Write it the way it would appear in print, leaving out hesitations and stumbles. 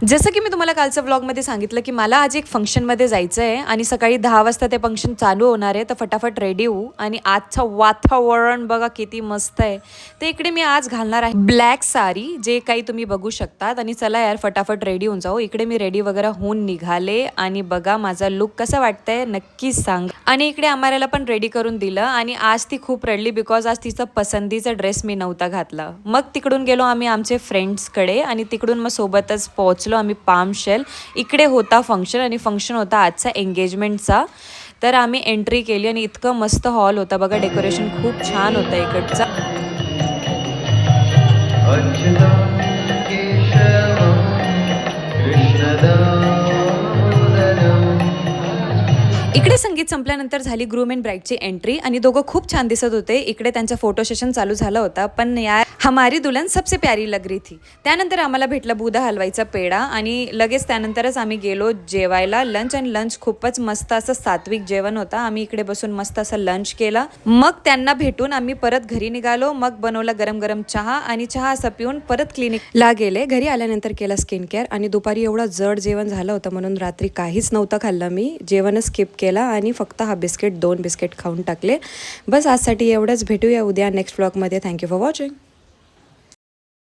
जसं की मी तुम्हाला कालच्या व्लॉगमध्ये सांगितलं की मला आज एक फंक्शनमध्ये जायचं आहे आणि सकाळी 10 वाजता ते फंक्शन चालू होणार आहे, तर फटाफट रेडी होऊ. आणि आजचं वातावरण बघा किती मस्त आहे. तर इकडे मी आज घालणार आहे ब्लॅक साडी, जे काही तुम्ही बघू शकतात. आणि चला यार फटाफट रेडी होऊन जाऊ. इकडे मी रेडी वगैरे होऊन निघाले आणि बघा माझा लुक कसं वाटतंय नक्कीच सांग. आणि इकडे आम्हाला पण रेडी करून दिलं आणि आज ती खूप रडली बिकॉज आज तिचा पसंतीचा ड्रेस मी नव्हता घातला. मग तिकडून गेलो आम्ही आमचे फ्रेंड्सकडे आणि तिकडून मग सोबतच पोहोचलो आम्ही पाम शेल. इकडे होता फंक्शन आणि फंक्शन होता आजचा एंगेजमेंटचा. तर आम्ही एंट्री केली आणि इतकं मस्त हॉल होता बघा, डेकोरेशन खूप छान होतं इकडचा. इकडे संगीत संपल्यानंतर झाली ग्रूम अँड ब्राईडची एंट्री आणि दोघं खूप छान दिसत होते. इकडे त्यांचा फोटो सेशन चालू झाला होता, पण यार हमारी दुल्हन सबसे प्यारी लग रही थी. त्यानंतर आम्हाला भेटला बुधा हलवाईचा पेढा आणि लगेच त्यानंतरच आम्ही गेलो जेवायला लंच. आणि लंच खूपच मस्त असं सात्विक जेवण होता. आम्ही इकडे बसून मस्त असं लंच केला. मग त्यांना भेटून आम्ही परत घरी निघालो. मग बनवला गरम गरम चहा आणि चहा असं पिऊन परत क्लिनिकला गेले. घरी आल्यानंतर केला स्किन केअर आणि दुपारी एवढं जड जेवण झालं होतं म्हणून रात्री काहीच नव्हतं खाल्लं. मी जेवणच स्किप केला आणि फक्त हा बिस्किट 2 बिस्किट खाऊन टाकले. बस आजसाठी एवढंच. भेटूया उद्या नेक्स्ट व्लॉगमध्ये. Thank you for watching.